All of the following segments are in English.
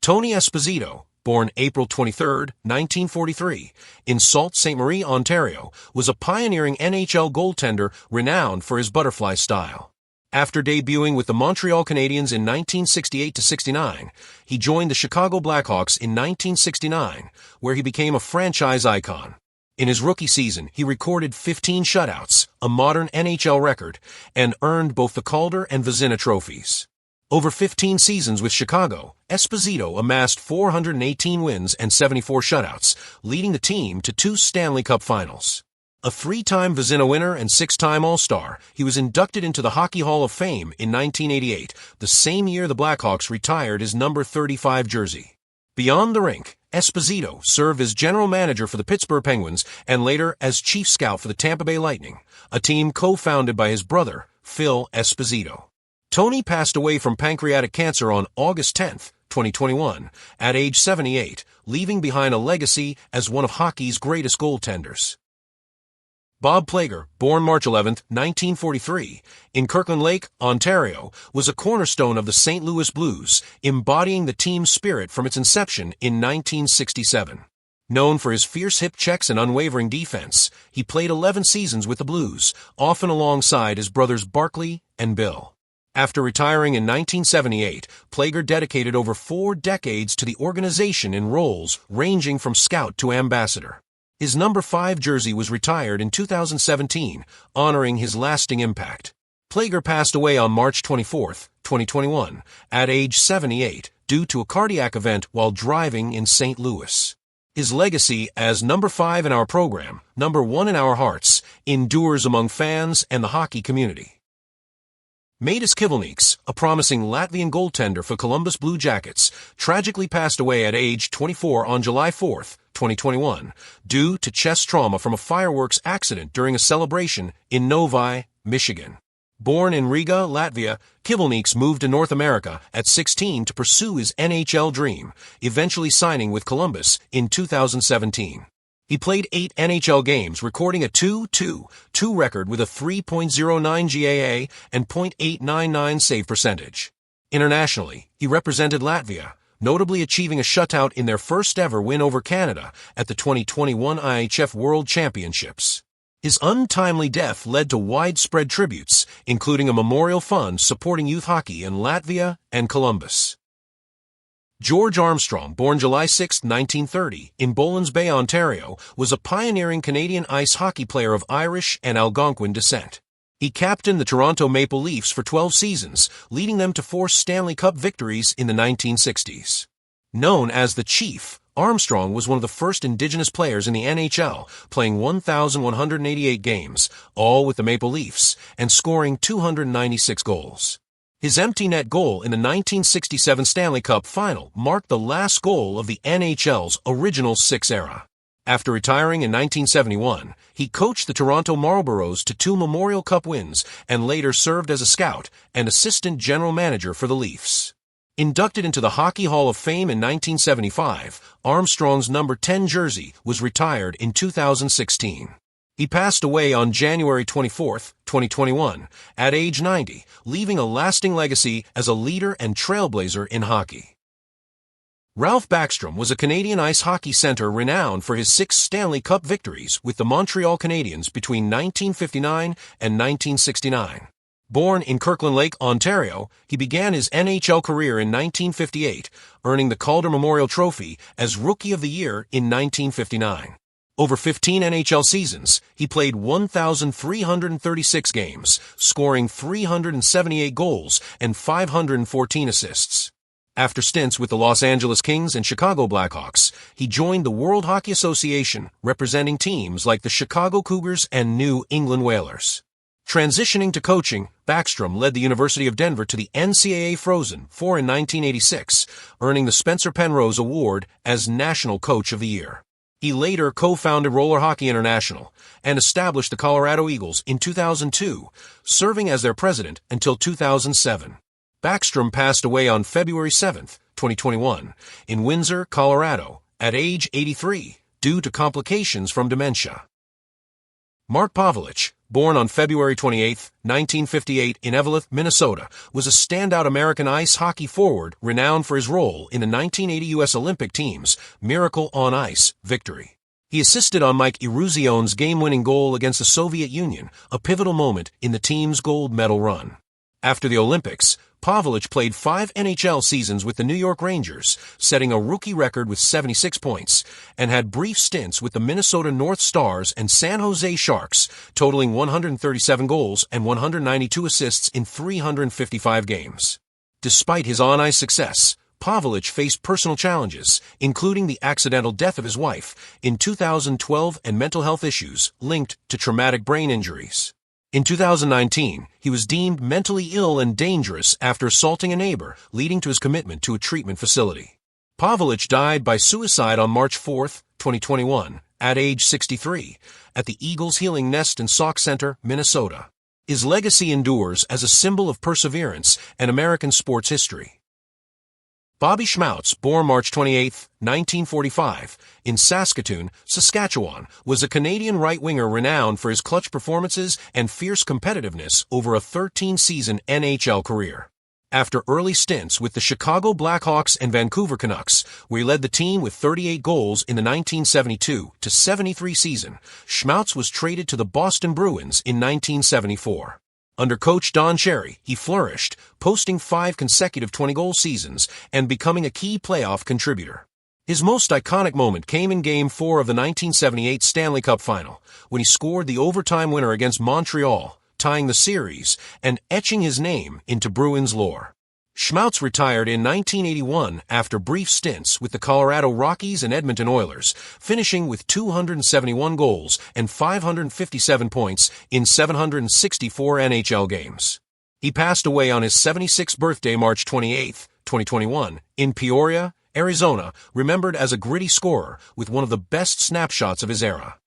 Tony Esposito, born April 23, 1943, in Sault Ste. Marie, Ontario, was a pioneering NHL goaltender renowned for his butterfly style. After debuting with the Montreal Canadiens in 1968-69, he joined the Chicago Blackhawks in 1969, where he became a franchise icon. In his rookie season, he recorded 15 shutouts, a modern NHL record, and earned both the Calder and Vezina trophies. Over 15 seasons with Chicago, Esposito amassed 418 wins and 74 shutouts, leading the team to 2 Stanley Cup finals. A 3-time Vezina winner and 6-time All-Star, he was inducted into the Hockey Hall of Fame in 1988, the same year the Blackhawks retired his number 35 jersey. Beyond the rink, Esposito served as general manager for the Pittsburgh Penguins and later as chief scout for the Tampa Bay Lightning, a team co-founded by his brother, Phil Esposito. Tony passed away from pancreatic cancer on August 10, 2021, at age 78, leaving behind a legacy as one of hockey's greatest goaltenders. Bob Plager, born March 11, 1943, in Kirkland Lake, Ontario, was a cornerstone of the St. Louis Blues, embodying the team's spirit from its inception in 1967. Known for his fierce hip checks and unwavering defense, he played 11 seasons with the Blues, often alongside his brothers Barkley and Bill. After retiring in 1978, Plager dedicated over 4 decades to the organization in roles ranging from scout to ambassador. His number 5 jersey was retired in 2017, honoring his lasting impact. Plager passed away on March 24, 2021, at age 78, due to a cardiac event while driving in St. Louis. His legacy as number 5 in our program, number 1 in our hearts, endures among fans and the hockey community. Matas Kivelnieks, a promising Latvian goaltender for Columbus Blue Jackets, tragically passed away at age 24 on July 4, 2021, due to chest trauma from a fireworks accident during a celebration in Novi, Michigan. Born in Riga, Latvia, Kivelnieks moved to North America at 16 to pursue his NHL dream, eventually signing with Columbus in 2017. He played 8 NHL games, recording a .222 record with a 3.09 GAA and .899 save percentage. Internationally, he represented Latvia, notably achieving a shutout in their first-ever win over Canada at the 2021 IHF World Championships. His untimely death led to widespread tributes, including a memorial fund supporting youth hockey in Latvia and Columbus. George Armstrong, born July 6, 1930, in Bolins Bay, Ontario, was a pioneering Canadian ice hockey player of Irish and Algonquin descent. He captained the Toronto Maple Leafs for 12 seasons, leading them to 4 Stanley Cup victories in the 1960s. Known as the Chief, Armstrong was one of the first Indigenous players in the NHL, playing 1,188 games, all with the Maple Leafs, and scoring 296 goals. His empty net goal in the 1967 Stanley Cup Final marked the last goal of the NHL's original 6 era. After retiring in 1971, he coached the Toronto Marlboros to 2 Memorial Cup wins and later served as a scout and assistant general manager for the Leafs. Inducted into the Hockey Hall of Fame in 1975, Armstrong's number 10 jersey was retired in 2016. He passed away on January 24, 2021, at age 90, leaving a lasting legacy as a leader and trailblazer in hockey. Ralph Backstrom was a Canadian ice hockey center renowned for his 6 Stanley Cup victories with the Montreal Canadiens between 1959 and 1969. Born in Kirkland Lake, Ontario, he began his NHL career in 1958, earning the Calder Memorial Trophy as Rookie of the Year in 1959. Over 15 NHL seasons, he played 1,336 games, scoring 378 goals and 514 assists. After stints with the Los Angeles Kings and Chicago Blackhawks, he joined the World Hockey Association, representing teams like the Chicago Cougars and New England Whalers. Transitioning to coaching, Backstrom led the University of Denver to the NCAA Frozen Four in 1986, earning the Spencer Penrose Award as National Coach of the Year. He later co-founded Roller Hockey International and established the Colorado Eagles in 2002, serving as their president until 2007. Backstrom passed away on February 7, 2021, in Windsor, Colorado, at age 83, due to complications from dementia. Mark Pavelich, born on February 28, 1958 in Eveleth, Minnesota, was a standout American ice hockey forward renowned for his role in the 1980 U.S. Olympic team's Miracle on Ice victory. He assisted on Mike Eruzion's game-winning goal against the Soviet Union, a pivotal moment in the team's gold medal run. After the Olympics, Pavelich played 5 NHL seasons with the New York Rangers, setting a rookie record with 76 points, and had brief stints with the Minnesota North Stars and San Jose Sharks, totaling 137 goals and 192 assists in 355 games. Despite his on-ice success, Pavelich faced personal challenges, including the accidental death of his wife in 2012 and mental health issues linked to traumatic brain injuries. In 2019, he was deemed mentally ill and dangerous after assaulting a neighbor, leading to his commitment to a treatment facility. Pavelich died by suicide on March 4, 2021, at age 63, at the Eagles Healing Nest and Sauk Center, Minnesota. His legacy endures as a symbol of perseverance and American sports history. Bobby Schmautz, born March 28, 1945, in Saskatoon, Saskatchewan, was a Canadian right-winger renowned for his clutch performances and fierce competitiveness over a 13-season NHL career. After early stints with the Chicago Blackhawks and Vancouver Canucks, where he led the team with 38 goals in the 1972-73 season, Schmautz was traded to the Boston Bruins in 1974. Under coach Don Cherry, he flourished, posting 5 consecutive 20-goal seasons and becoming a key playoff contributor. His most iconic moment came in Game 4 of the 1978 Stanley Cup Final, when he scored the overtime winner against Montreal, tying the series and etching his name into Bruins lore. Schmautz retired in 1981 after brief stints with the Colorado Rockies and Edmonton Oilers, finishing with 271 goals and 557 points in 764 NHL games. He passed away on his 76th birthday March 28, 2021, in Peoria, Arizona, remembered as a gritty scorer with one of the best snapshots of his era.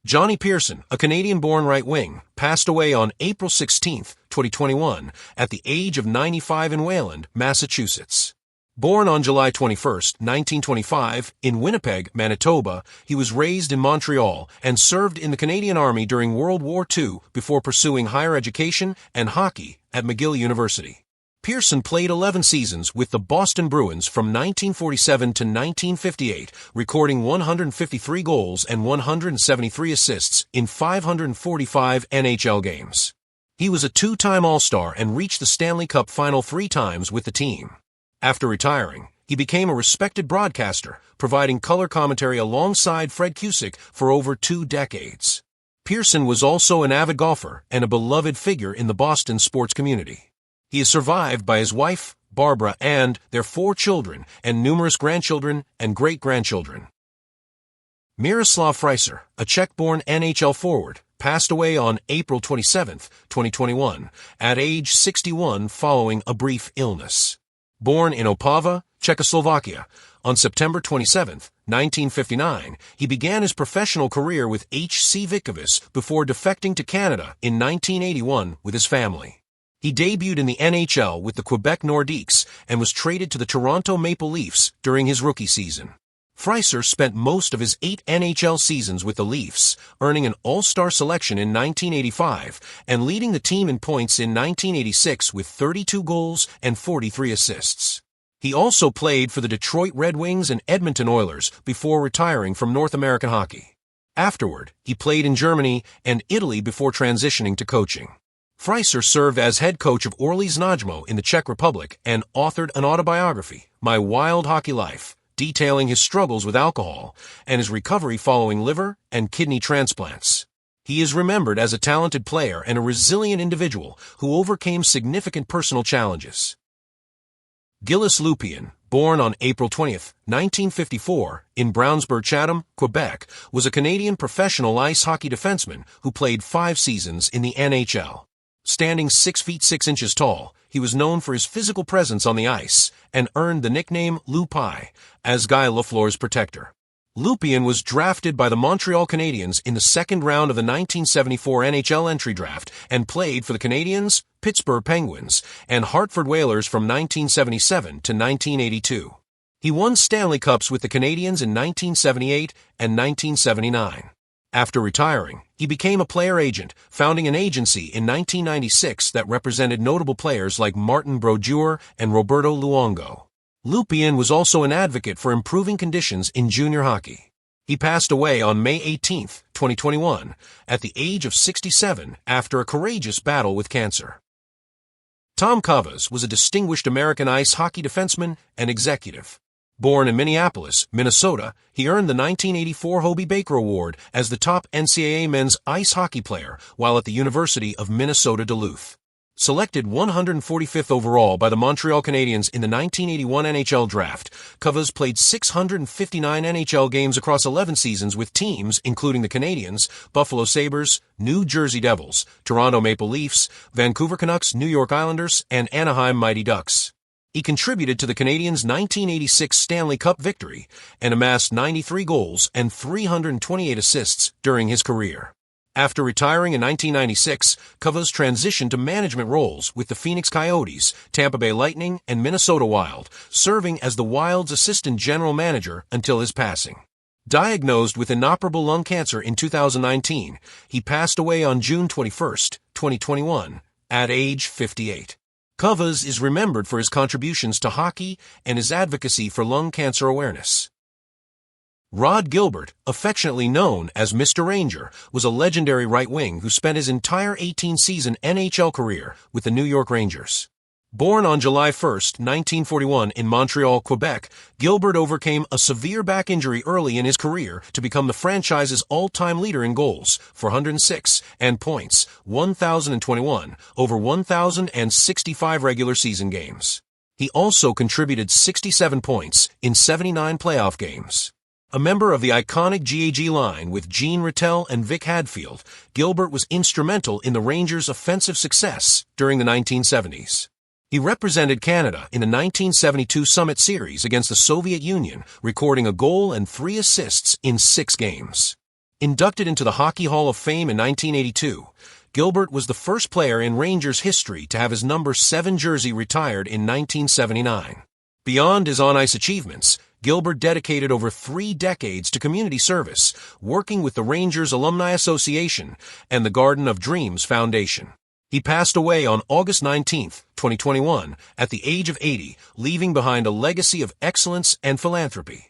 Johnny Pearson, a Canadian-born right wing, passed away on April 16, 2021, at the age of 95 in Wayland, Massachusetts. Born on July 21, 1925, in Winnipeg, Manitoba, he was raised in Montreal and served in the Canadian Army during World War II before pursuing higher education and hockey at McGill University. Pearson played 11 seasons with the Boston Bruins from 1947 to 1958, recording 153 goals and 173 assists in 545 NHL games. He was a 2-time All-Star and reached the Stanley Cup Final 3 times with the team. After retiring, he became a respected broadcaster, providing color commentary alongside Fred Cusick for over 2 decades. Pearson was also an avid golfer and a beloved figure in the Boston sports community. He is survived by his wife, Barbara, and their 4 children and numerous grandchildren and great-grandchildren. Miroslav Fryčer, a Czech-born NHL forward, passed away on April 27, 2021, at age 61 following a brief illness. Born in Opava, Czechoslovakia, on September 27, 1959, he began his professional career with HC Vítkovice before defecting to Canada in 1981 with his family. He debuted in the NHL with the Quebec Nordiques and was traded to the Toronto Maple Leafs during his rookie season. Fryčer spent most of his 8 NHL seasons with the Leafs, earning an All-Star selection in 1985 and leading the team in points in 1986 with 32 goals and 43 assists. He also played for the Detroit Red Wings and Edmonton Oilers before retiring from North American hockey. Afterward, he played in Germany and Italy before transitioning to coaching. Fryčer served as head coach of Orlys Najmo in the Czech Republic and authored an autobiography, My Wild Hockey Life, detailing his struggles with alcohol and his recovery following liver and kidney transplants. He is remembered as a talented player and a resilient individual who overcame significant personal challenges. Gilles Lupien, born on April 20, 1954, in Brownsburg-Chatham, Quebec, was a Canadian professional ice hockey defenseman who played 5 seasons in the NHL. Standing 6 feet 6 inches tall, he was known for his physical presence on the ice and earned the nickname Loupie, as Guy Lafleur's protector. Lupien was drafted by the Montreal Canadiens in the 2nd round of the 1974 NHL entry draft and played for the Canadiens, Pittsburgh Penguins, and Hartford Whalers from 1977 to 1982. He won Stanley Cups with the Canadiens in 1978 and 1979. After retiring, he became a player agent, founding an agency in 1996 that represented notable players like Martin Brodeur and Roberto Luongo. Lupien was also an advocate for improving conditions in junior hockey. He passed away on May 18, 2021, at the age of 67 after a courageous battle with cancer. Tom Covas was a distinguished American ice hockey defenseman and executive. Born in Minneapolis, Minnesota, he earned the 1984 Hobey Baker Award as the top NCAA men's ice hockey player while at the University of Minnesota Duluth. Selected 145th overall by the Montreal Canadiens in the 1981 NHL Draft, Covas played 659 NHL games across 11 seasons with teams including the Canadiens, Buffalo Sabres, New Jersey Devils, Toronto Maple Leafs, Vancouver Canucks, New York Islanders, and Anaheim Mighty Ducks. He contributed to the Canadiens' 1986 Stanley Cup victory and amassed 93 goals and 328 assists during his career. After retiring in 1996, Covas transitioned to management roles with the Phoenix Coyotes, Tampa Bay Lightning, and Minnesota Wild, serving as the Wild's assistant general manager until his passing. Diagnosed with inoperable lung cancer in 2019, he passed away on June 21, 2021, at age 58. Covas is remembered for his contributions to hockey and his advocacy for lung cancer awareness. Rod Gilbert, affectionately known as Mr. Ranger, was a legendary right wing who spent his entire 18-season NHL career with the New York Rangers. Born on July 1, 1941 in Montreal, Quebec, Gilbert overcame a severe back injury early in his career to become the franchise's all-time leader in goals, 406, and points, 1,021, over 1,065 regular season games. He also contributed 67 points in 79 playoff games. A member of the iconic GAG line with Gene Rattel and Vic Hadfield, Gilbert was instrumental in the Rangers' offensive success during the 1970s. He represented Canada in the 1972 Summit Series against the Soviet Union, recording a goal and 3 assists in 6 games. Inducted into the Hockey Hall of Fame in 1982, Gilbert was the first player in Rangers history to have his number 7 jersey retired in 1979. Beyond his on-ice achievements, Gilbert dedicated over 3 decades to community service, working with the Rangers Alumni Association and the Garden of Dreams Foundation. He passed away on August 19, 2021, at the age of 80, leaving behind a legacy of excellence and philanthropy.